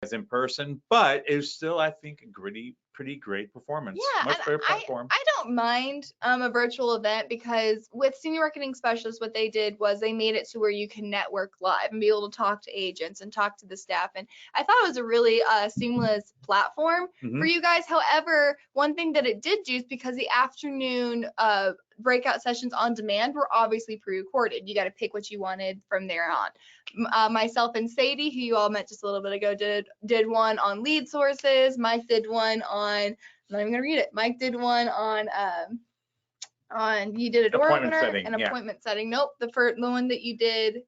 as in person, but it was still, I think, a pretty great performance. Yeah, Much and better platform. I don't mind a virtual event, because with Senior Marketing Specialists, what they did was they made it to where you can network live and be able to talk to agents and talk to the staff. And I thought it was a really seamless platform for you guys. However, one thing that it did do is because the afternoon breakout sessions on demand were obviously pre-recorded. You got to pick what you wanted from there on. Myself and Sadie, who you all met just a little bit ago, did one on lead sources. Mike did one on, I'm not even gonna read it. Mike did one on you did a door Appointment opener setting, and yeah. appointment setting. Nope, the one that you did,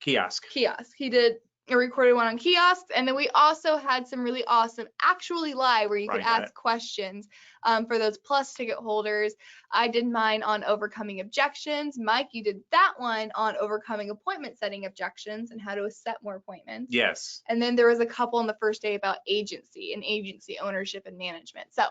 Kiosk. He did a recorded one on kiosks, and then we also had some really awesome actually live where you could ask questions for those plus ticket holders. I did mine on overcoming objections. Mike, you did that one on overcoming appointment setting objections and how to set more appointments. Yes. And then there was a couple on the first day about agency and agency ownership and management. So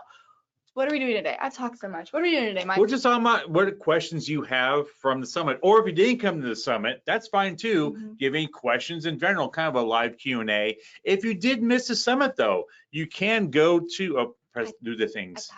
what are we doing today? I've talked so much. What are we doing today, Mike? We're just talking about what questions you have from the summit, or if you didn't come to the summit, that's fine too. Give any questions in general, kind of a live Q&A. If you did miss the summit, though, you can go to do the things.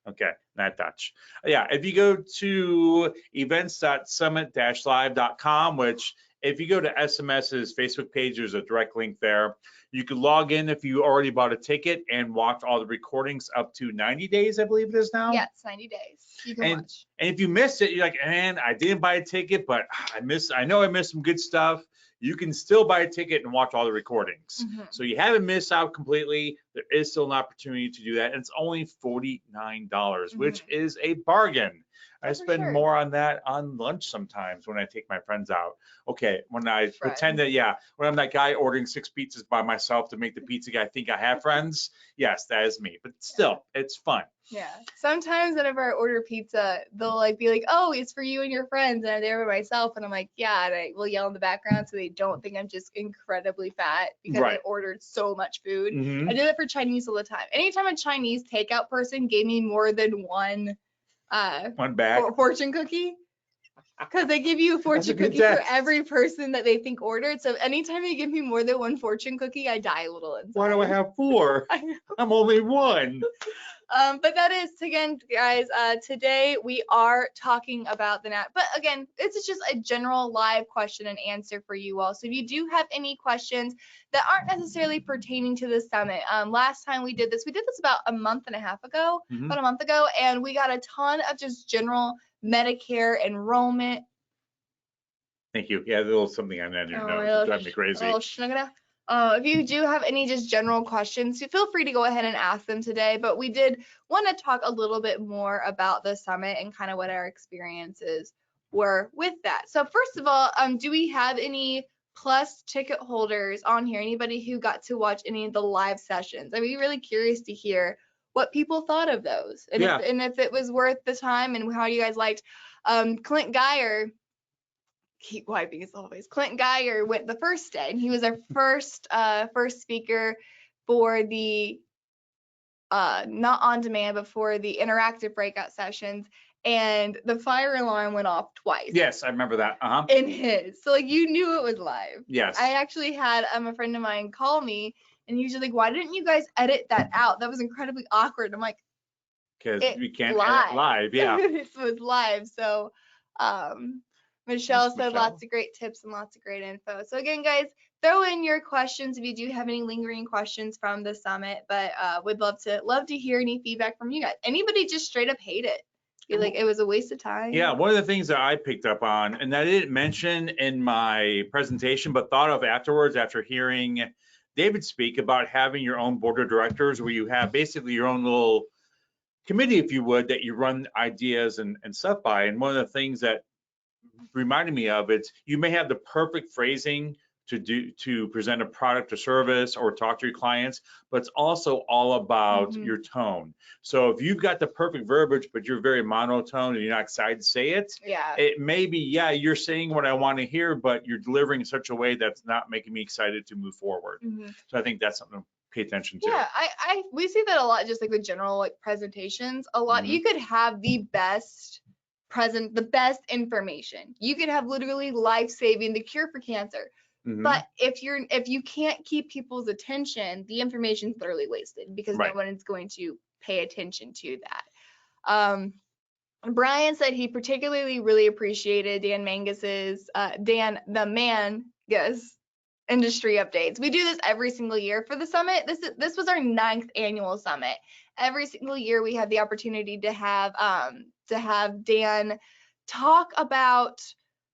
Okay, not touch. Yeah, if you go to events.summit-live.com, which if you go to SMS's Facebook page, there's a direct link there. You can log in if you already bought a ticket and watch all the recordings up to 90 days, I believe it is now. Yeah, it's 90 days. You can watch. And if you missed it, you're like, man, I didn't buy a ticket, but I know I missed some good stuff. You can still buy a ticket and watch all the recordings. So you haven't missed out completely. There is still an opportunity to do that. And it's only $49, which is a bargain. I spend more on that on lunch sometimes when I take my friends out. Okay, when I pretend that, when I'm that guy ordering 6 pizzas by myself to make the pizza guy think I have friends, yes, that is me. But still, it's fun. Yeah. Sometimes whenever I order pizza, they'll be like, oh, it's for you and your friends, and I'm there by myself, and I'm like, yeah, and I will yell in the background so they don't think I'm just incredibly fat because I ordered so much food. I do that for Chinese all the time. Anytime a Chinese takeout person gave me more than one bag fortune cookie, because they give you a fortune cookie for every person that they think ordered. So anytime they give me more than one fortune cookie, I die a little inside. Why do I have 4? I'm only 1. But that is, again, guys, today we are talking about the NAT. But again, this is just a general live question and answer for you all. So if you do have any questions that aren't necessarily pertaining to the summit, last time we did this about a month and a half ago, and we got a ton of just general Medicare enrollment. Thank you. Yeah, a little something on that. It's driving me crazy. If you do have any just general questions, feel free to go ahead and ask them today. But we did want to talk a little bit more about the summit and kind of what our experiences were with that. So first of all, do we have any plus ticket holders on here? Anybody who got to watch any of the live sessions? I'd be really curious to hear what people thought of those, and if it was worth the time, and how you guys liked. Clint Geyer, keep wiping his whole face. Clint Geyer went the first day, and he was our first speaker for the not on demand, but for the interactive breakout sessions. And the fire alarm went off twice. Yes, I remember that. In his, so you knew it was live. Yes. I actually had a friend of mine call me, and he was like, "Why didn't you guys edit that out? That was incredibly awkward." I'm like, because we can't edit live. Yeah. It was live. So Michelle said lots of great tips and lots of great info. So again, guys, throw in your questions if you do have any lingering questions from the summit. But we'd love to hear any feedback from you guys. Anybody just straight up hate it? Feel like it was a waste of time? Yeah, one of the things that I picked up on, and I didn't mention in my presentation, but thought of afterwards after hearing David speak about having your own board of directors, where you have basically your own little committee, if you would, that you run ideas and stuff by. And one of the things that reminded me of it, you may have the perfect phrasing to present a product or service or talk to your clients, but it's also all about your tone. So if you've got the perfect verbiage, but you're very monotone and you're not excited to say it, it may be, you're saying what I want to hear, but you're delivering in such a way that's not making me excited to move forward. So I think that's something to pay attention to. Yeah, we see that a lot, just like with general like presentations. A lot, you could have the best information. You could have literally life-saving, the cure for cancer. But if you can't keep people's attention, the information's literally wasted because no Right. one is going to pay attention to that. Brian said he particularly really appreciated Dan the Mangus industry updates. We do this every single year for the summit. This was our 9th annual summit. Every single year we have the opportunity to have Dan talk about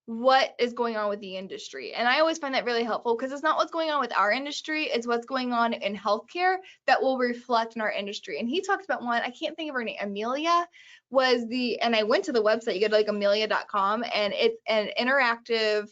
what is going on with the industry. And I always find that really helpful because it's not what's going on with our industry, it's what's going on in healthcare that will reflect in our industry. And he talked about one, I can't think of her name, Amelia and I went to the website, you go to like amelia.com, and it's an interactive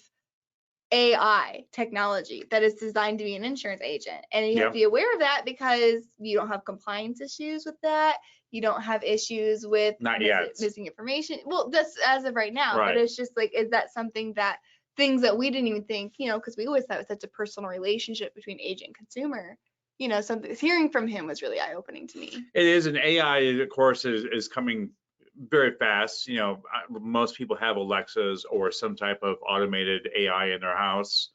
AI technology that is designed to be an insurance agent. And you have to be aware of that because you don't have compliance issues with that. You don't have issues with missing information. Well, that's as of right now, but it's just like, is that something that things that we didn't even think, because we always thought it was such a personal relationship between agent and consumer. Something hearing from him was really eye-opening to me. It is, and AI, of course, is coming very fast. Most people have Alexas or some type of automated AI in their house.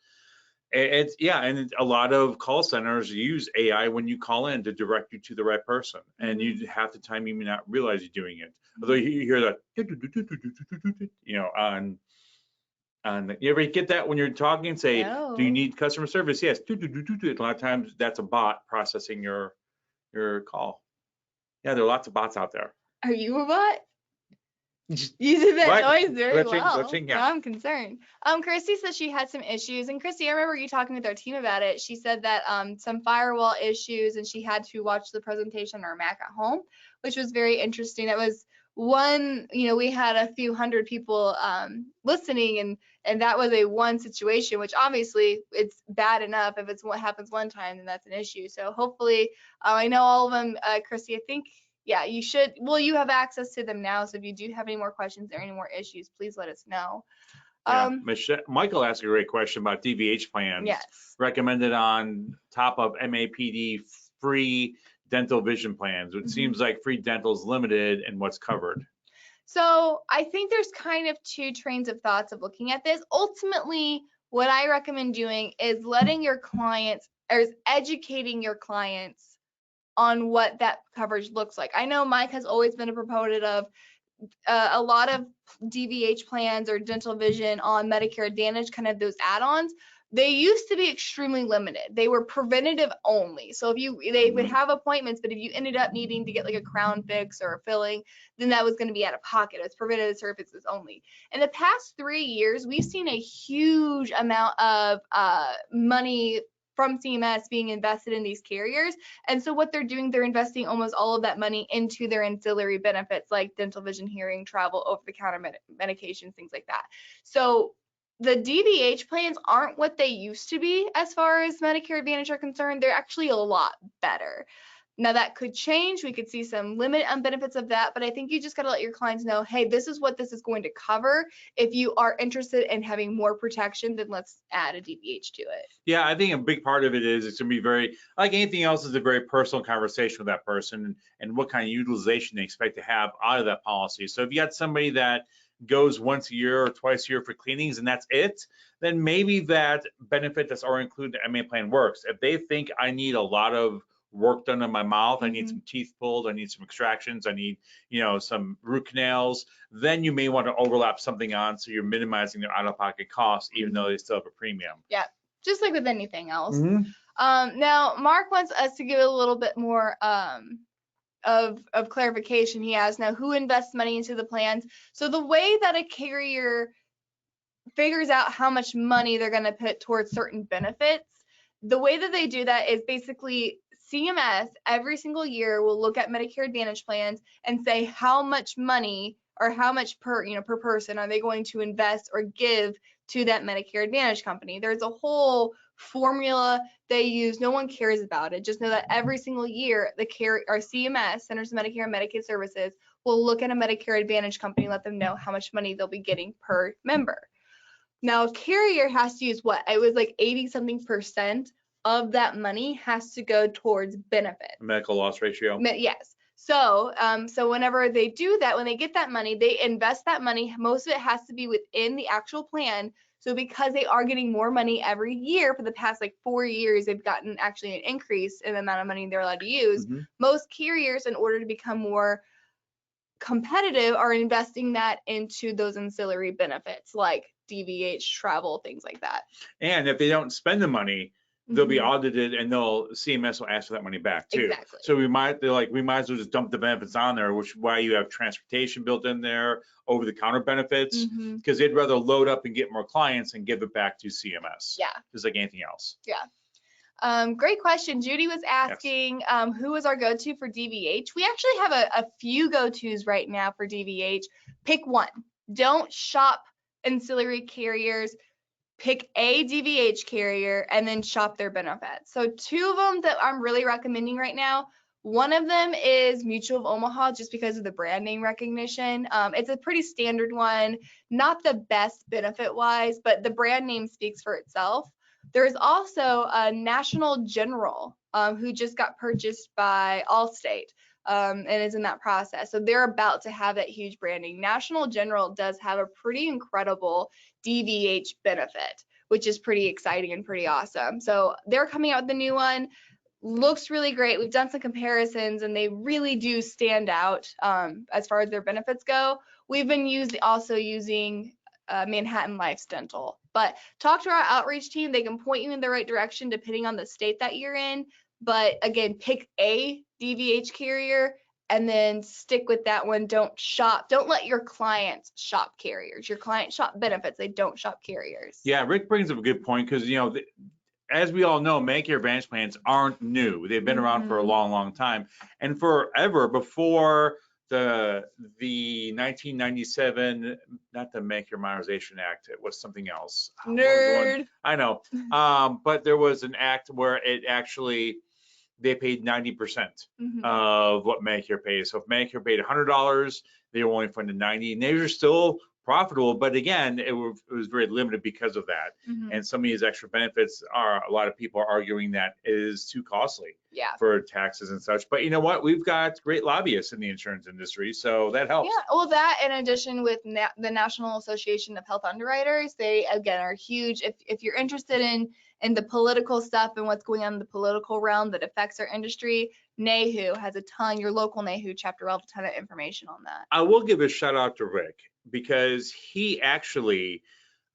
And a lot of call centers use AI when you call in to direct you to the right person. And you half the time you may not realize you're doing it. Although you hear that, you ever get that when you're talking and say, no. Do you need customer service? Yes. A lot of times that's a bot processing your call. Yeah, there are lots of bots out there. Are you a bot? You did that noise very well. Glitching, Now I'm concerned. Christy said she had some issues, and Christy, I remember you talking with our team about it. She said that some firewall issues, and she had to watch the presentation on her Mac at home, which was very interesting. It was one, we had a few hundred people listening, and that was a one situation, which obviously it's bad enough. If it's what happens one time, then that's an issue. So hopefully, I know all of them, Christy, I think. Yeah, you should. Well, you have access to them now. So if you do have any more questions or any more issues, please let us know. Michael asked a great question about Dvh plans. Yes. Recommended on top of MAPD free dental vision plans. It seems like free dental is limited in what's covered. So I think there's kind of two trains of thoughts of looking at this. Ultimately, what I recommend doing is letting your clients or educating your clients on what that coverage looks like. I know Mike has always been a proponent of a lot of Dvh plans or dental vision on Medicare Advantage, kind of those add-ons. They used to be extremely limited. They were preventative only. So they would have appointments, but if you ended up needing to get like a crown fix or a filling, then that was going to be out of pocket. It's preventative services only. In the past 3 years, we've seen a huge amount of money from CMS being invested in these carriers. And so what they're doing, they're investing almost all of that money into their ancillary benefits like dental, vision, hearing, travel, over-the-counter medications, things like that. So the Dvh plans aren't what they used to be as far as Medicare Advantage are concerned. They're actually a lot better. Now that could change. We could see some limit on benefits of that, but I think you just got to let your clients know, hey, this is what this is going to cover. If you are interested in having more protection, then let's add a Dvh to it. Yeah, I think a big part of it is it's going to be very, like anything else, is a very personal conversation with that person and what kind of utilization they expect to have out of that policy. So if you got somebody that goes once a year or twice a year for cleanings and that's it, then maybe that benefit that's already included in the MA plan works. If they think I need a lot of work done on my mouth, I need some teeth pulled, I need some extractions, I need, some root canals, then you may want to overlap something on so you're minimizing their out-of-pocket costs, even though they still have a premium. Yeah, just like with anything else. Now, Mark wants us to give a little bit more of clarification. He asks, now, who invests money into the plans? So the way that a carrier figures out how much money they're going to put towards certain benefits, the way that they do that is basically CMS every single year will look at Medicare Advantage plans and say how much money or how much per person are they going to invest or give to that Medicare Advantage company. There's a whole formula they use. No one cares about it. Just know that every single year our CMS, Centers for Medicare and Medicaid Services, will look at a Medicare Advantage company and let them know how much money they'll be getting per member. Now, a carrier has to use what? It was like 80-something% of that money has to go towards benefits. Medical loss ratio. Yes. So whenever they do that, when they get that money, they invest that money. Most of it has to be within the actual plan So because they are getting more money every year for the past like 4 years, they've gotten actually an increase in the amount of money they're allowed to use. Most carriers, in order to become more competitive, are investing that into those ancillary benefits like DVH, travel, things like that. And if they don't spend the money, they'll be audited, and CMS will ask for that money back too. Exactly. So we might as well just dump the benefits on there, which is why you have transportation built in there, over-the-counter benefits, because they'd rather load up and get more clients and give it back to CMS. Yeah. Just like anything else. Yeah. Great question. Judy was asking who is our go-to for DVH. We actually have a few go-tos right now for DVH. Pick one. Don't shop ancillary carriers. Pick a DVH carrier and then shop their benefits. So 2 of them that I'm really recommending right now. One of them is Mutual of Omaha, just because of the brand name recognition. It's a pretty standard one, not the best benefit-wise, but the brand name speaks for itself. There's also a National General who just got purchased by Allstate and is in that process. So they're about to have that huge branding. National General does have a pretty incredible DVH benefit, which is pretty exciting and pretty awesome. So they're coming out with the new one. Looks really great. We've done some comparisons and they really do stand out as far as their benefits go. We've been also using Manhattan Life's dental, but talk to our outreach team. They can point you in the right direction depending on the state that you're in. But again, pick a DVH carrier and then stick with that one. Don't let your clients shop carriers. Your clients shop benefits. They don't shop carriers. Yeah, Rick brings up a good point because, as we all know, Medicare Advantage plans aren't new. They've been around for a long, long time. And forever before the 1997, not the Medicare Modernization Act, it was something else. Nerd. I know. But there was an act where it actually, they paid 90% of what Medicare pays. So if Medicare paid $100, they were only funded 90, and they were still profitable, but again, it was very limited because of that. And some of these extra benefits a lot of people are arguing that is too costly for taxes and such. But you know what? We've got great lobbyists in the insurance industry, so that helps. Yeah, well, that in addition with the National Association of Health Underwriters, they again are huge. If you're interested in the political stuff and what's going on in the political realm that affects our industry, NAHU has a ton. Your local NAHU chapter will have a ton of information on that. I will give a shout out to Rick, because he actually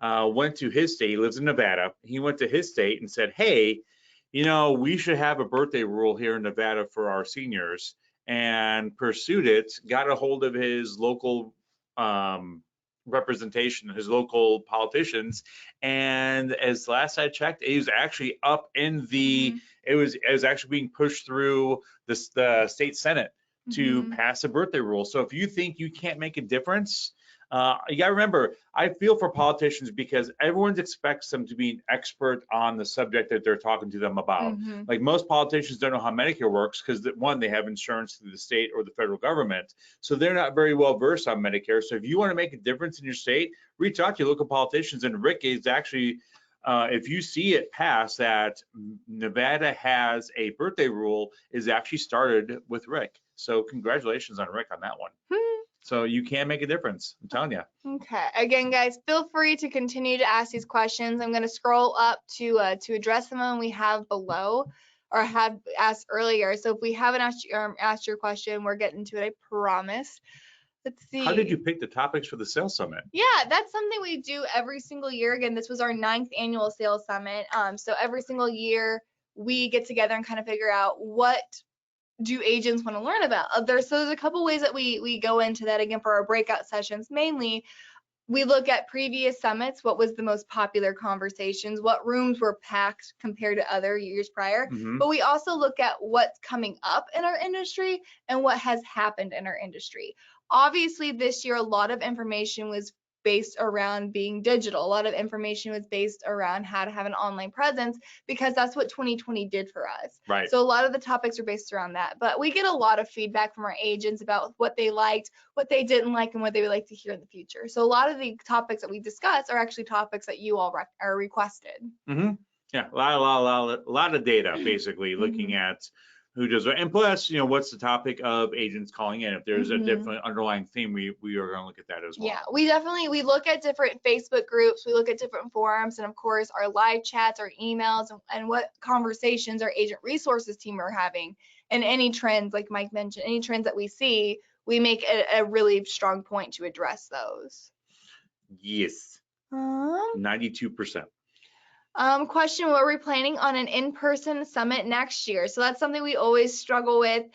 went to his state. He lives in Nevada. He went to his state and said, hey, we should have a birthday rule here in Nevada for our seniors, and pursued it, got a hold of his local representation, his local politicians, and as last I checked, it was actually up in the, it was actually being pushed through the state Senate to pass a birthday rule. So if you think you can't make a difference, you gotta remember, I feel for politicians because everyone expects them to be an expert on the subject that they're talking to them about. Like most politicians don't know how Medicare works because one, they have insurance through the state or the federal government. So they're not very well versed on Medicare. So if you want to make a difference in your state, reach out to your local politicians. And Rick is actually, if you see it pass that Nevada has a birthday rule, is actually started with Rick. So congratulations on Rick on that one. So you can make a difference, I'm telling you. Okay. Again, guys, feel free to continue to ask these questions. I'm going to scroll up to address some of them we have below or have asked earlier. So if we haven't asked your question, we're getting to it, I promise. Let's see. How did you pick the topics for the sales summit? Yeah, that's something we do every single year. Again, this was our 9th annual sales summit. So every single year we get together and kind of figure out what do agents want to learn about. There's a couple ways that we go into that. Again, for our breakout sessions, mainly we look at previous summits, what was the most popular conversations, what rooms were packed compared to other years prior. But we also look at what's coming up in our industry and what has happened in our industry. Obviously, this year, a lot of information was based around being digital. A lot of information was based around how to have an online presence, because that's what 2020 did for us. Right. So a lot of the topics are based around that. But we get a lot of feedback from our agents about what they liked, what they didn't like, and what they would like to hear in the future. So a lot of the topics that we discuss are actually topics that you all are requested. Yeah, a lot of data, basically, looking at who does it. And plus, what's the topic of agents calling in? If there's a Mhm. different underlying theme, we are going to look at that as well. Yeah, we look at different Facebook groups, we look at different forums, and of course our live chats, our emails, and what conversations our agent resources team are having, and any trends, like Mike mentioned, any trends that we see, we make a really strong point to address those. Yes, 92%. Question, what are we planning on an in-person summit next year? So that's something we always struggle with,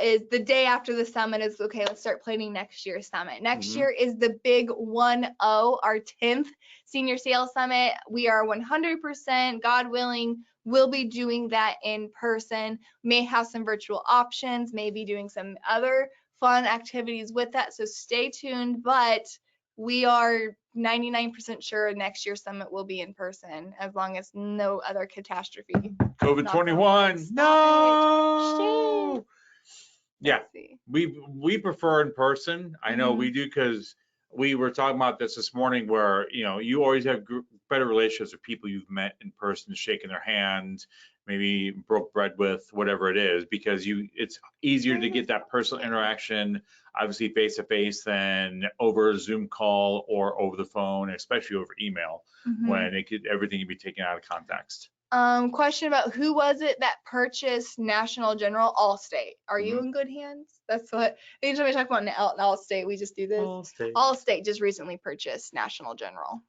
is the day after the summit is, okay, let's start planning next year's summit. Next year is the big 1-0, our 10th Senior Sales Summit. We are 100%, God willing, we'll be doing that in person. May have some virtual options, maybe doing some other fun activities with that. So stay tuned, but we are 99% sure next year's summit will be in person, as long as no other catastrophe. COVID-21. No. Yeah, we prefer in person. I know we do, because we were talking about this morning, where you always have better relationships with people you've met in person, shaking their hand, maybe broke bread with, whatever it is, because it's easier to get that personal interaction, obviously face to face, than over a Zoom call or over the phone, especially over email, when everything can be taken out of context. Question about who was it that purchased National General? Allstate. Are you in good hands? That's what, anytime we talk about Allstate, we just do this. Allstate just recently purchased National General.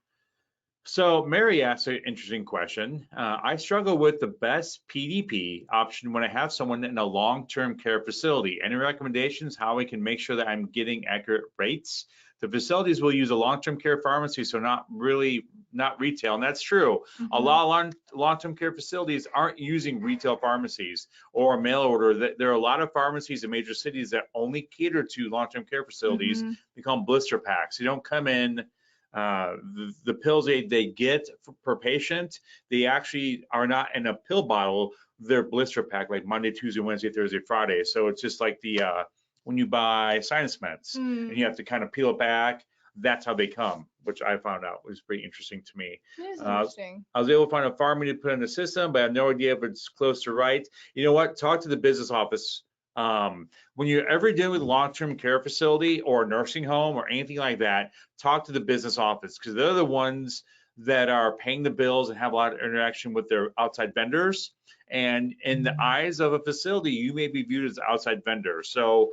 So Mary asked an interesting question. I struggle with the best PDP option when I have someone in a long-term care facility. Any recommendations how we can make sure that I'm getting accurate rates? The facilities will use a long-term care pharmacy, so not retail, and that's true. A lot of long-term care facilities aren't using retail pharmacies or mail order. There are a lot of pharmacies in major cities that only cater to long-term care facilities. They call them blister packs. They don't come in. The pills they get per patient, they actually are not in a pill bottle. They're blister pack, like Monday, Tuesday, Wednesday, Thursday, Friday. So it's just like the when you buy sinus meds and you have to kind of peel it back. That's how they come, which I found out was pretty interesting to me. It is interesting. I was able to find a pharmacy to put in the system, but I have no idea if it's close to right. You know what? Talk to the business office. When you're ever dealing with a long-term care facility or a nursing home or anything like that, talk to the business office, because they're the ones that are paying the bills and have a lot of interaction with their outside vendors. And in the eyes of a facility, you may be viewed as an outside vendor. So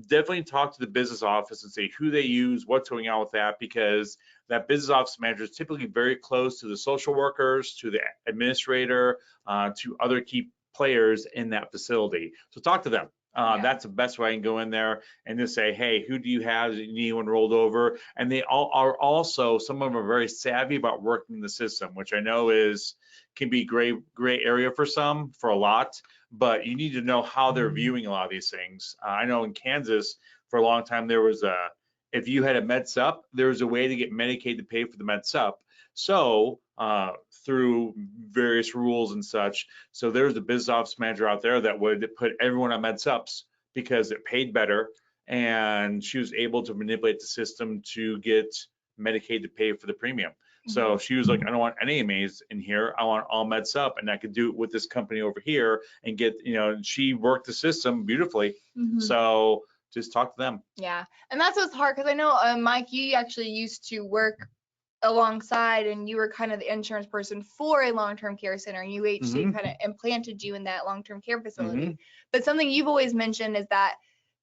definitely talk to the business office and say who they use, what's going on with that, because that business office manager is typically very close to the social workers, to the administrator, to other key players in that facility. So talk to them. That's the best way I can go in there and just say, hey, who do you have? Do you need anyone rolled over? And they all are also, some of them are very savvy about working the system, which I know can be gray area for some, for a lot, but you need to know how they're viewing a lot of these things. I know in Kansas for a long time, there was if you had a med sup, there was a way to get Medicaid to pay for the med sup. So through various rules and such. So there's a business office manager out there that would put everyone on med sups because it paid better, and she was able to manipulate the system to get Medicaid to pay for the premium. So she was like, I don't want any MAs in here. I want all med sup, and I could do it with this company over here and get, she worked the system beautifully. So just talk to them. Yeah, and that's what's hard, because I know, Mike, you actually used to work alongside, and you were kind of the insurance person for a long-term care center, and UHC kind of implanted you in that long-term care facility. But something you've always mentioned is that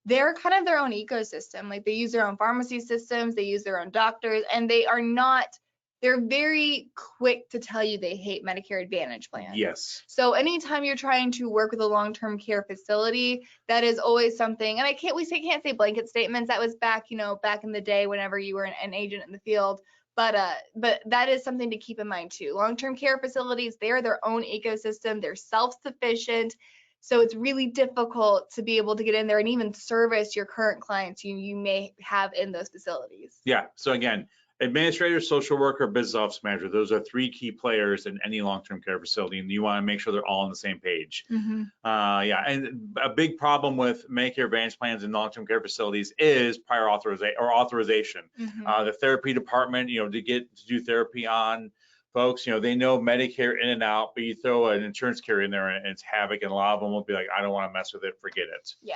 they're kind of their own ecosystem. Like, they use their own pharmacy systems, they use their own doctors, and they're very quick to tell you they hate Medicare Advantage plans. Yes. So anytime you're trying to work with a long-term care facility, that is always something. And we can't say blanket statements. That was back in the day, whenever you were an agent in the field. But that is something to keep in mind too. Long-term care facilities, they're their own ecosystem. They're self-sufficient. So it's really difficult to be able to get in there and even service your current clients you may have in those facilities. Yeah. So again, administrator, social worker, business office manager, those are three key players in any long-term care facility, and you want to make sure they're all on the same page. And a big problem with Medicare Advantage plans in long-term care facilities is prior authorization. The therapy department, to do therapy on folks, they know Medicare in and out, but you throw an insurance carrier in there and it's havoc, and a lot of them will be like, I don't want to mess with it, forget it. Yeah.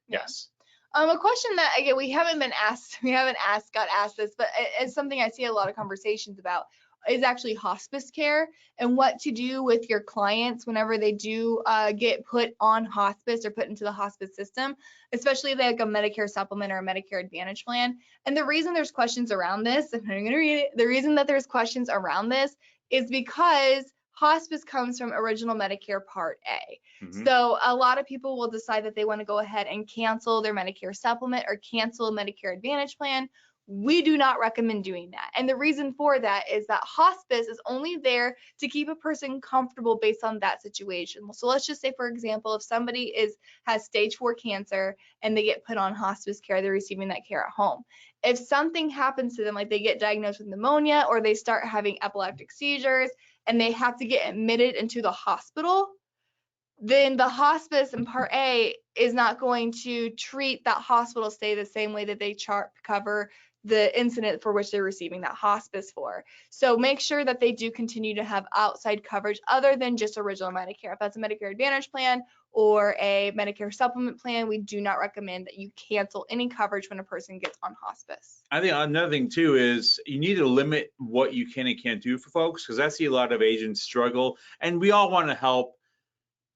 Yes. A question that, again, we haven't got asked this, but it's something I see a lot of conversations about, is actually hospice care and what to do with your clients whenever they do get put on hospice or put into the hospice system, especially if they have a Medicare supplement or a Medicare Advantage plan. And the reason there's questions around this, and I'm going to read it, the reason that there's questions around this is because hospice comes from original Medicare Part A. Mhm. So a lot of people will decide that they want to go ahead and cancel their Medicare supplement or cancel a Medicare Advantage plan. We do not recommend doing that. And the reason for that is that hospice is only there to keep a person comfortable based on that situation. So let's just say, for example, if somebody has stage 4 cancer and they get put on hospice care, they're receiving that care at home. If something happens to them, like they get diagnosed with pneumonia or they start having epileptic seizures and they have to get admitted into the hospital, then the hospice in Part A is not going to treat that hospital stay the same way that they cover the incident for which they're receiving that hospice for. So make sure that they do continue to have outside coverage other than just original Medicare. If that's a Medicare Advantage plan or a Medicare supplement plan, we do not recommend that you cancel any coverage when a person gets on hospice. I think another thing too is you need to limit what you can and can't do for folks, because I see a lot of agents struggle, and we all want to help,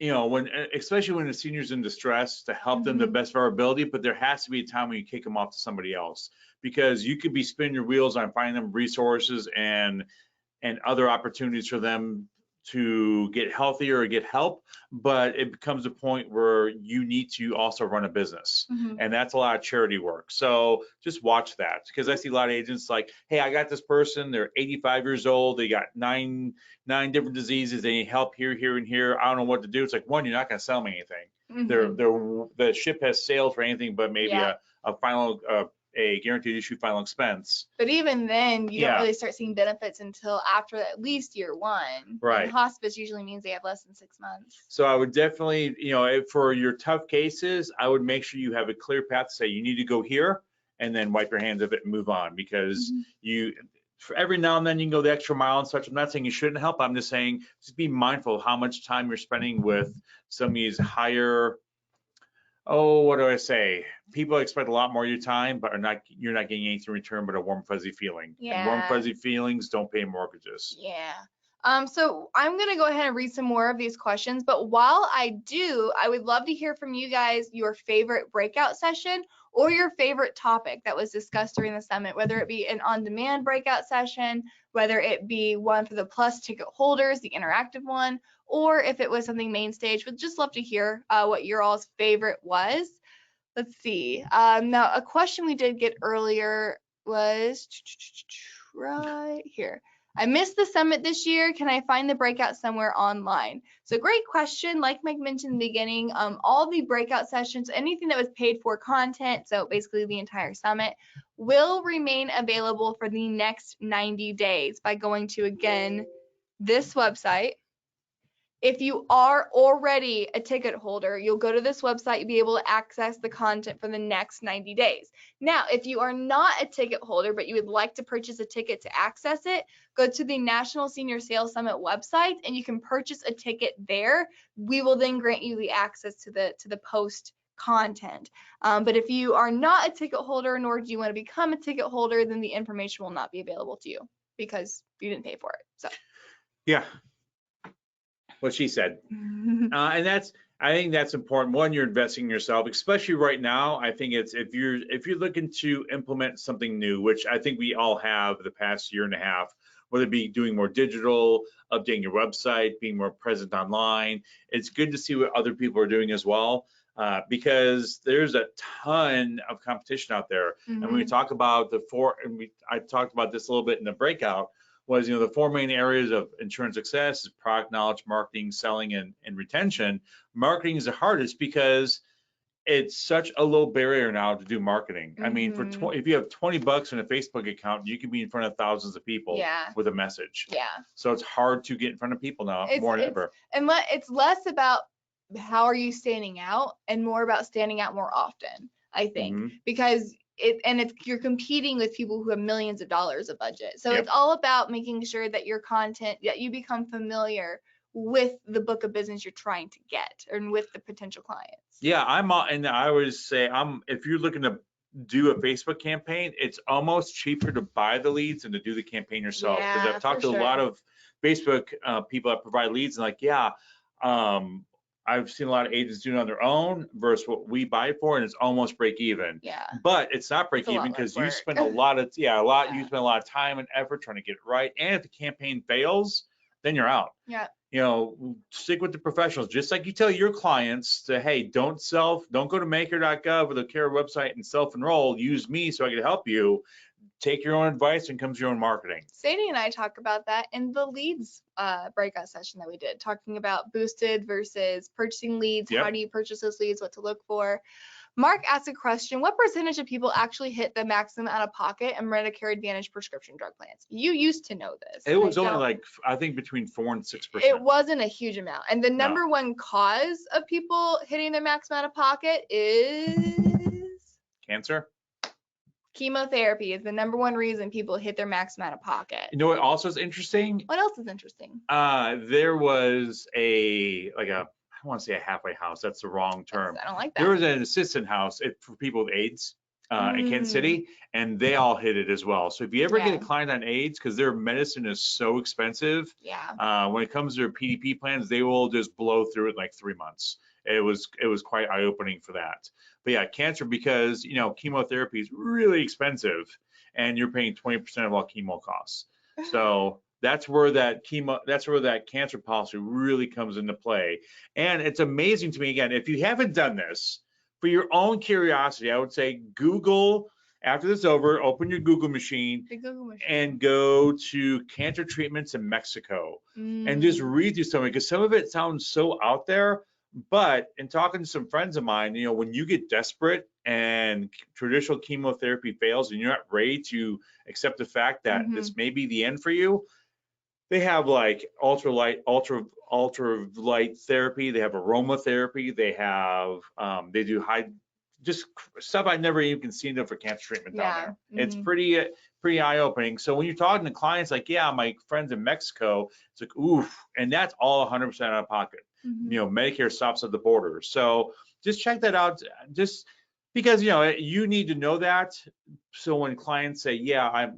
especially when the senior's in distress, to help them the best of our ability, but there has to be a time when you kick them off to somebody else, because you could be spinning your wheels on finding them resources and other opportunities for them to get healthier or get help, but it becomes a point where you need to also run a business, and that's a lot of charity work. So just watch that, because I see a lot of agents like, hey, I got this person, they're 85 years old, they got nine different diseases, they need help here, here, and here. I don't know what to do. It's like, one, you're not going to sell them anything. The ship has sailed for anything but maybe a final a guaranteed issue final expense. But even then, you don't really start seeing benefits until after at least year 1. Right. And hospice usually means they have less than 6 months. So I would definitely, for your tough cases, I would make sure you have a clear path to say you need to go here, and then wipe your hands of it and move on, because for every now and then you can go the extra mile and such. I'm not saying you shouldn't help. I'm just saying just be mindful of how much time you're spending with some of these higher, what do I say? People expect a lot more of your time, but you're not getting anything in return but a warm, fuzzy feeling. Yeah. And warm, fuzzy feelings don't pay mortgages. Yeah. So I'm going to go ahead and read some more of these questions, but while I do, I would love to hear from you guys your favorite breakout session or your favorite topic that was discussed during the summit, whether it be an on-demand breakout session, whether it be one for the Plus ticket holders, the interactive one, or if it was something main stage. Would just love to hear what your all's favorite was. Let's see. Now, a question we did get earlier was right here. I missed the summit this year. Can I find the breakout somewhere online? So great question. Like Mike mentioned in the beginning, all the breakout sessions, anything that was paid for content, so basically the entire summit, will remain available for the next 90 days by going to, again, this website. If you are already a ticket holder, you'll go to this website, you'll be able to access the content for the next 90 days. Now, if you are not a ticket holder, but you would like to purchase a ticket to access it, go to the National Senior Sales Summit website and you can purchase a ticket there. We will then grant you the access to the post content. But if you are not a ticket holder, nor do you want to become a ticket holder, then the information will not be available to you because you didn't pay for it. So yeah. What she said. And I think that's important. One, you're investing in yourself, especially right now. I think it's if you're looking to implement something new, which I think we all have the past year and a half, whether it be doing more digital, updating your website, being more present online. It's good to see what other people are doing as well, because there's a ton of competition out there. And when we talk about I talked about this a little bit in the breakout, was, the 4 main areas of insurance success is product knowledge, marketing, selling, and retention. Marketing is the hardest because it's such a low barrier now to do marketing. I mean, if you have $20 in a Facebook account, you can be in front of thousands of people with a message. Yeah. So it's hard to get in front of people now, more than ever. And it's less about how are you standing out and more about standing out more often, I think, because you're competing with people who have millions of dollars of budget. So Yep. it's all about making sure that your content, that you become familiar with the book of business you're trying to get and with the potential clients. Yeah, and I always say if you're looking to do a Facebook campaign, it's almost cheaper to buy the leads than to do the campaign yourself. Because Yeah, I've talked to for a lot sure. of Facebook people that provide leads, and like, yeah, I've seen a lot of agents doing it on their own versus what we buy for, and it's almost break even. Yeah. But it's not break It's a lot even less because you work. spend a lot of you Yeah. spend a lot of time and effort trying to get it right. And if the campaign fails, then you're out. Yeah. You know, stick with the professionals. Just like you tell your clients to, hey, don't go to Medicare.gov or the care website and self-enroll. Use me so I can help you. Take your own advice and comes your own marketing. Sadie and I talk about that in the leads breakout session that we did, talking about boosted versus purchasing leads. Yep. How do you purchase those leads? What to look for? Mark asked a question: what percentage of people actually hit the maximum out of pocket in Medicare Advantage prescription drug plans? You used to know this. It was only like, I think between 4 and 6%. It wasn't a huge amount. And the number one cause of people hitting their maximum out of pocket is Cancer. Chemotherapy is the number one reason people hit their maximum out of pocket. You know what also is interesting? What else is interesting? There was I want to say a halfway house. That's the wrong term. I don't like that. There was an assistant house for people with AIDS in Kansas City, and they all hit it as well. So if you ever get a client on AIDS, because their medicine is so expensive, when it comes to their PDP plans, they will just blow through it in like 3 months. It was quite eye-opening for that. But yeah, cancer, because chemotherapy is really expensive, and you're paying 20% of all chemo costs. So that's where that cancer policy really comes into play. And it's amazing to me, again, if you haven't done this, for your own curiosity, I would say Google, after this is over, open your Google machine and go to cancer treatments in Mexico and just read through some of it, because some of it sounds so out there. But in talking to some friends of mine, when you get desperate and traditional chemotherapy fails and you're not ready to accept the fact that this may be the end for you, they have like ultralight therapy. They have aromatherapy. They have they do just stuff I've never even seen for cancer treatment down there. It's pretty eye-opening. So when you're talking to clients like, yeah, my friends in Mexico, it's like, oof, and that's all 100% out of pocket. Medicare stops at the border. So just check that out, just because you need to know that. So when clients say, yeah,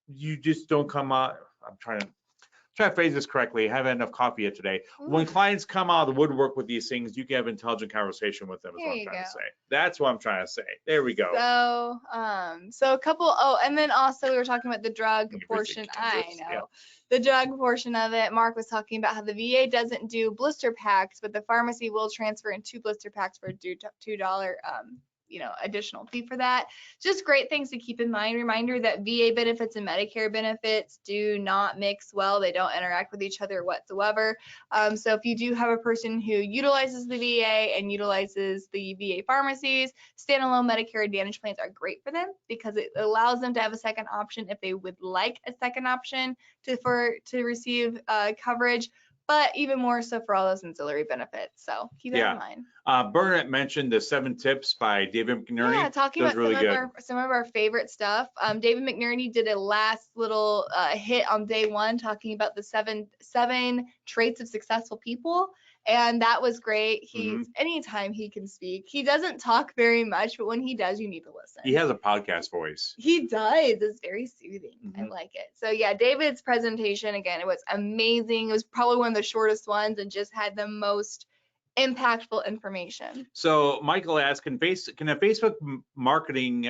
you just don't come out. I'm trying to phrase this correctly. I haven't had enough coffee yet today. When clients come out of the woodwork with these things, you can have intelligent conversation with them, is what I'm trying to say. That's what I'm trying to say. There we go. So a couple, and then also we were talking about the drug portion. I know. The drug portion of it. Mark was talking about how the VA doesn't do blister packs, but the pharmacy will transfer in 2 blister packs for $2 additional fee for that. Just great things to keep in mind. Reminder that VA benefits and Medicare benefits do not mix well. They don't interact with each other whatsoever. So if you do have a person who utilizes the VA and utilizes the VA pharmacies, standalone Medicare Advantage plans are great for them because it allows them to have a second option if they would like a second option to receive coverage. But even more so for all those ancillary benefits. So keep that in mind. Bernadette mentioned the 7 tips by David McNerney. Yeah, talking about some of our favorite stuff. David McNerney did a last little hit on day 1 talking about the seven traits of successful people. And that was great. Anytime he can speak, he doesn't talk very much, but when he does, you need to listen. He has a podcast voice. He does. It's very soothing. I like it. So yeah, David's presentation, again, it was amazing. It was probably one of the shortest ones and just had the most impactful information. So Michael asked, can a Facebook marketing,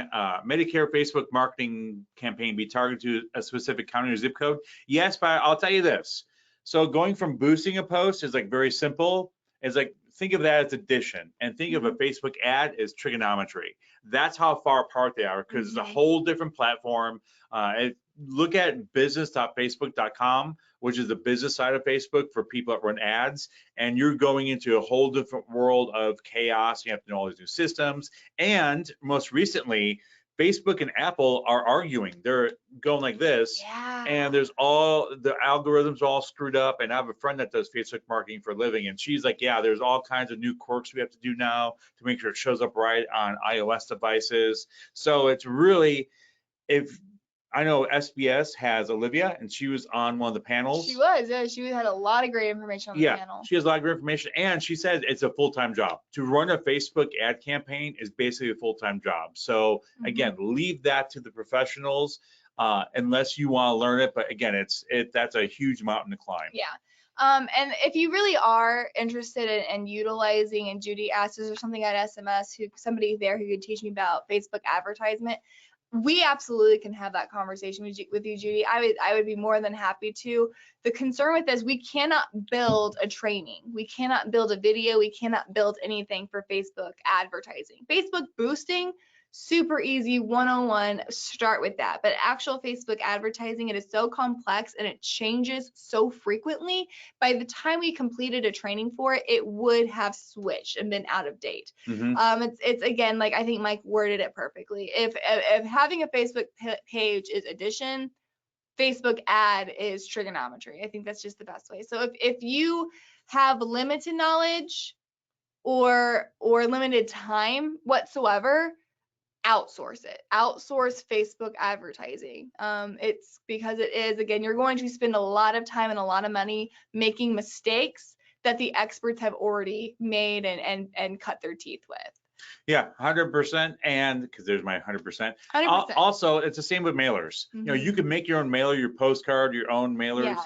Medicare Facebook marketing campaign be targeted to a specific county or zip code? Yes, but I'll tell you this. So going from boosting a post is like very simple. It's like, think of that as addition, and think of a Facebook ad as trigonometry. That's how far apart they are, because it's a whole different platform. Look at business.facebook.com, which is the business side of Facebook for people that run ads, and you're going into a whole different world of chaos. You have to know all these new systems, and most recently, Facebook and Apple are arguing. They're going like this. Yeah. And there's all the algorithms all screwed up. And I have a friend that does Facebook marketing for a living, and she's like, yeah, there's all kinds of new quirks we have to do now to make sure it shows up right on iOS devices. So it's really, if I know SBS has Olivia, and she was on one of the panels. She was, yeah. She had a lot of great information on the panel. She has a lot of great information, and she said it's a full-time job. To run a Facebook ad campaign is basically a full-time job. So again, leave that to the professionals, unless you want to learn it. But again, that's a huge mountain to climb. Yeah. And if you really are interested in utilizing, and Judy asked, is there something at SMS, somebody there who could teach me about Facebook advertisement? We absolutely can have that conversation with you, Judy. I would be more than happy to. The concern with this, we cannot build a training. We cannot build a video. We cannot build anything for Facebook advertising. Facebook boosting, super easy, 101, start with that. But actual Facebook advertising, it is so complex and it changes so frequently. By the time we completed a training for it, it would have switched and been out of date. It's again, like I think Mike worded it perfectly. If having a Facebook page is addition, Facebook ad is trigonometry. I think that's just the best way. So if you have limited knowledge or limited time whatsoever, outsource it. Outsource Facebook advertising. It's because it is, again, you're going to spend a lot of time and a lot of money making mistakes that the experts have already made and cut their teeth with. Yeah, 100%. And because there's my 100%. 100%. Also, it's the same with mailers. You know, you can make your own mailer, your postcard, your own mailers,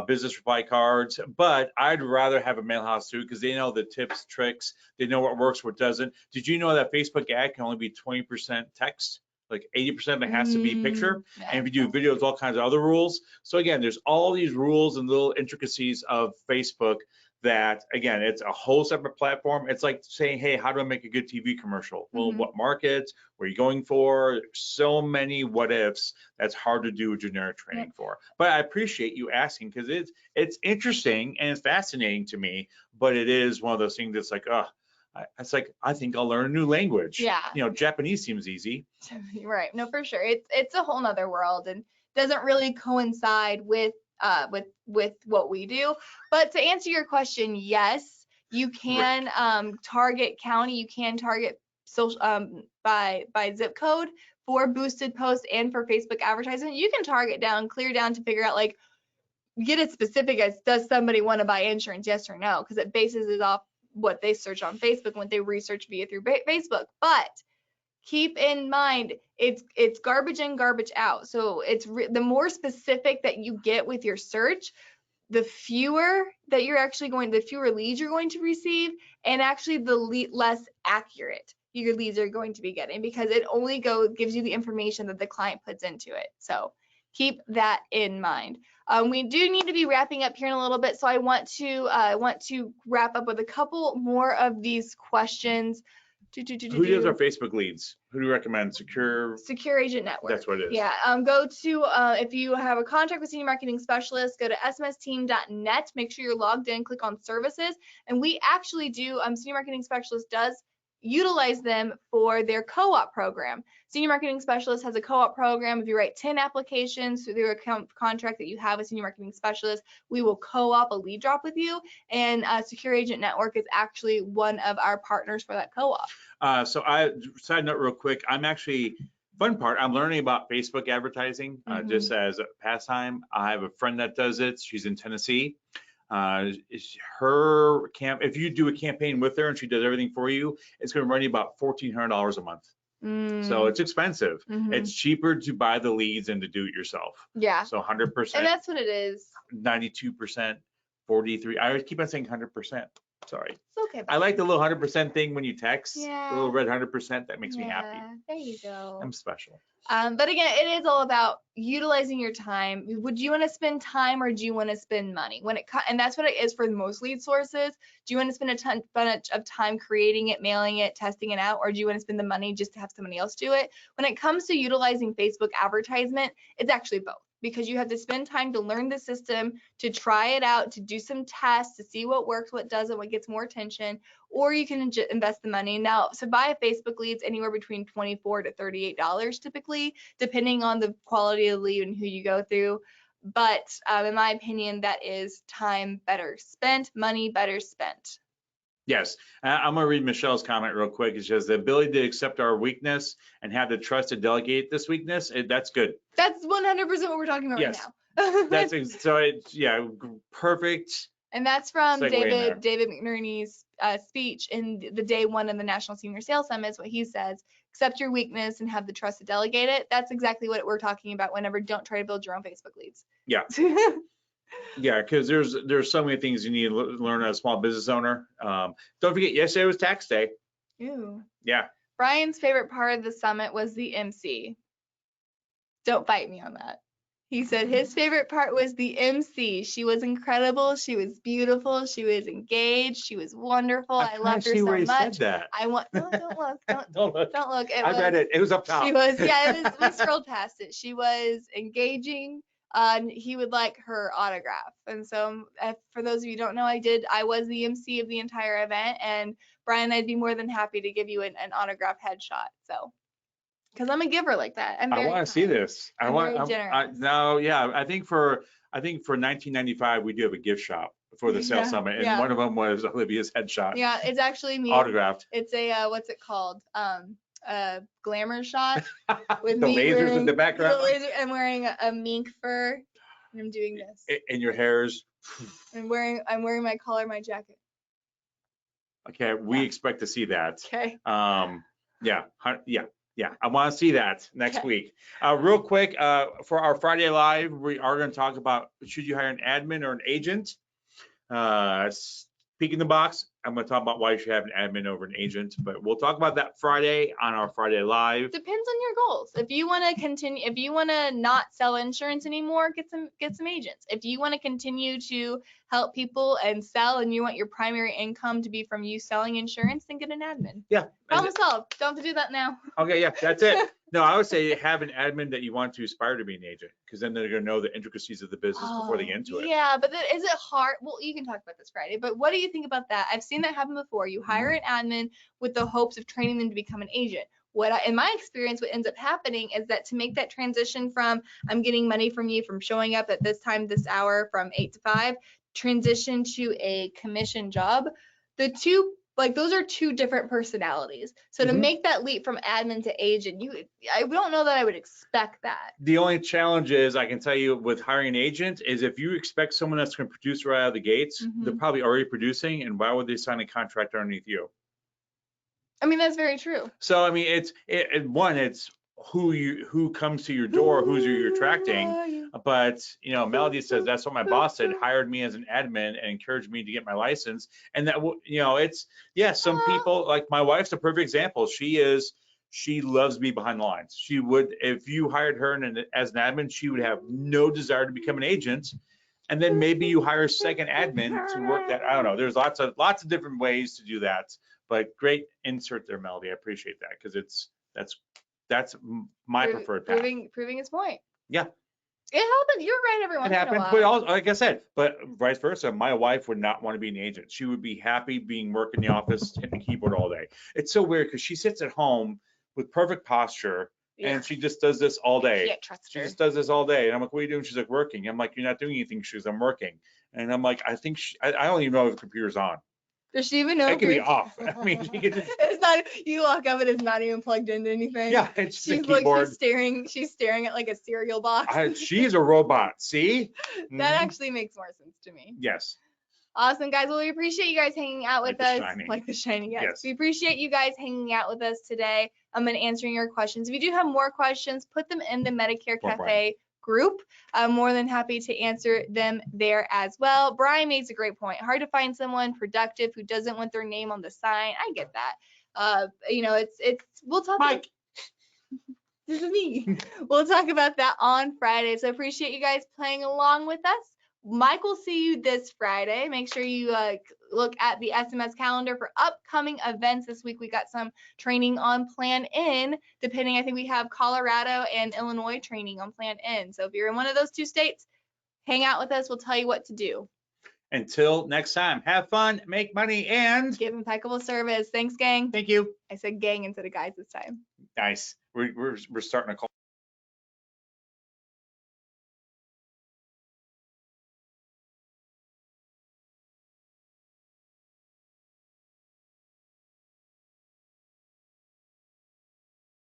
business reply cards. But I'd rather have a mail house too, because they know the tips, tricks. They know what works, what doesn't. Did you know that Facebook ad can only be 20% text? Like 80% of it has to be picture. And if you do videos, all kinds of other rules. So again, there's all these rules and little intricacies of Facebook that, again, it's a whole separate platform. It's like saying, hey, how do I make a good TV commercial? Well, what markets? What are you going for? So many what ifs that's hard to do a generic training for. But I appreciate you asking, because it's interesting and it's fascinating to me, but it is one of those things that's like, it's like, I think I'll learn a new language. Yeah. You know, Japanese seems easy. Right. No, for sure. It's a whole nother world and doesn't really coincide with what we do. But to answer your question, yes, you can target county, you can target social by zip code for boosted posts and for Facebook advertisement. You can target down, clear down to figure out, like, get it specific as, does somebody want to buy insurance, yes or no, because it bases it off what they search on Facebook, when they research via through Facebook. But keep in mind, it's garbage in, garbage out. So it's the more specific that you get with your search, the fewer that you're actually the fewer leads you're going to receive, and actually the less accurate your leads are going to be getting, because it only gives you the information that the client puts into it. So keep that in mind. We do need to be wrapping up here in a little bit, so I want to wrap up with a couple more of these questions. Who does our Facebook leads? Who do you recommend? Secure Agent Network. That's what it is. Yeah. Go to, if you have a contract with Senior Marketing Specialist, go to smsteam.net. Make sure you're logged in, click on services. And we actually do, Senior Marketing Specialist does utilize them for their co-op program. Senior Marketing Specialist has a co-op program. If you write 10 applications through their contract that you have with Senior Marketing Specialist, we will co-op a lead drop with you. And Secure Agent Network is actually one of our partners for that co-op. Side note real quick, I'm actually, fun part, I'm learning about Facebook advertising just as a pastime. I have a friend that does it. She's in Tennessee. If you do a campaign with her and she does everything for you, it's going to run you about $1,400 a month. So it's expensive. It's cheaper to buy the leads than to do it yourself. Yeah. So 100%. And that's what it is. 92%, 43. I keep on saying 100%. Sorry. It's okay. I like the little 100% thing when you text. Yeah. The little red 100%. That makes me happy. There you go. I'm special. But again, it is all about utilizing your time. Would you want to spend time or do you want to spend money? And that's what it is for most lead sources. Do you want to spend a bunch of time creating it, mailing it, testing it out, or do you want to spend the money just to have somebody else do it? When it comes to utilizing Facebook advertisement, it's actually both. because you have to spend time to learn the system, to try it out, to do some tests, to see what works, what doesn't, what gets more attention, or you can invest the money. Now, to buy a Facebook leads anywhere between $24 to $38 typically, depending on the quality of the lead and who you go through. But in my opinion, that is time better spent, money better spent. Yes, I'm gonna read Michelle's comment real quick. It says the ability to accept our weakness and have the trust to delegate this weakness. That's good. That's 100% what we're talking about Yes. right now. That's so. It's perfect. And that's from Segue in David McNerney's speech in the day one of the National Senior Sales Summit. Is what he says: accept your weakness and have the trust to delegate it. That's exactly what we're talking about. Whenever don't try to build your own Facebook leads. Yeah. Yeah, because there's so many things you need to learn as a small business owner. Don't forget, yesterday was tax day. Ew. Yeah. Brian's favorite part of the summit was the MC. Don't fight me on that. He said his favorite part was the MC. She was incredible. She was beautiful. She was engaged. She was wonderful. I loved her so much. Said that. No, don't look. Don't look. Don't look. I read it. It was up top. She was, yeah, we scrolled past it. She was engaging. He would like her autograph. And so for those of you who don't know, I was the MC of the entire event, and Brian, I'd be more than happy to give you an autograph headshot. So, because I'm a giver like that. I want to see this. I'm very generous. I think for 1995 we do have a gift shop for the sales summit, and one of them was Olivia's headshot. Yeah, it's actually me. Autographed. It's a what's it called? Glamour shot with the me lasers wearing, in the background. I'm wearing a mink fur, and I'm doing this. And your hair's. I'm wearing my collar, my jacket. Okay, we expect to see that. Okay. Yeah. I want to see that next week. Real quick, for our Friday Live, we are going to talk about should you hire an admin or an agent. Peek in the box. I'm going to talk about why you should have an admin over an agent, but we'll talk about that Friday on our Friday Live. Depends on your goals. If you want to continue, if you want to not sell insurance anymore, get some agents. If you want to continue to help people and sell, and you want your primary income to be from you selling insurance, then get an admin. Yeah. Problem solved. Don't have to do that now. Okay, yeah, that's it. No, I would say have an admin that you want to aspire to be an agent, because then they're going to know the intricacies of the business before they get into it. Yeah, but then is it hard? Well, you can talk about this Friday, but what do you think about that? I've seen that happen before. You hire an admin with the hopes of training them to become an agent. In my experience, what ends up happening is that to make that transition from I'm getting money from you from showing up at this time, this hour from 8 to 5, transition to a commission job, those are two different personalities. So to make that leap from admin to agent, I don't know that I would expect that. The only challenge is, I can tell you with hiring an agent, is if you expect someone that's going to produce right out of the gates, they're probably already producing, and why would they sign a contract underneath you? I mean, that's very true. So I mean, it's who comes to your door, who's you're attracting. But Melody says that's what my boss said, hired me as an admin and encouraged me to get my license. And that some people, like my wife's a perfect example. She loves me behind the lines. She would, if you hired her as an admin, she would have no desire to become an agent. And then maybe you hire a second admin to work that. I don't know. There's lots of different ways to do that. But great insert there, Melody. I appreciate that, because that's my preferred path. Proving his point. Yeah. It happens. You're right every once in a while. But also, like I said, but vice versa, my wife would not want to be an agent. She would be happy working in the office, hitting the keyboard all day. It's so weird because she sits at home with perfect posture, and she just does this all day. Can't trust her. She just does this all day. And I'm like, what are you doing? She's like, working. I'm like, you're not doing anything. She's like, I'm working. And I'm like, I think I don't even know if the computer's on. Does she even know? It could be off. I mean, she could just... It's not. You walk up and it's not even plugged into anything. Yeah, it's the keyboard. She's staring at like a cereal box. She's a robot. See? That actually makes more sense to me. Yes. Awesome, guys. Well, we appreciate you guys hanging out with us. Like the shiny. Yes. We appreciate you guys hanging out with us today. I'm answering your questions. If you do have more questions, put them in the Medicare Cafe group. I'm more than happy to answer them there as well. Brian makes a great point. Hard to find someone productive who doesn't want their name on the sign. I get that. We'll talk. Mike. This is me. We'll talk about that on Friday. So appreciate you guys playing along with us. Mike will see you this Friday. Make sure you look at the SMS calendar for upcoming events this week. We got some training on Plan N, depending, I think we have Colorado and Illinois training on Plan N. So if you're in one of those two states, hang out with us. We'll tell you what to do. Until next time, have fun, make money, and Give impeccable service. Thanks, gang. thank you. I said gang instead of guys this time. Nice. We're starting to call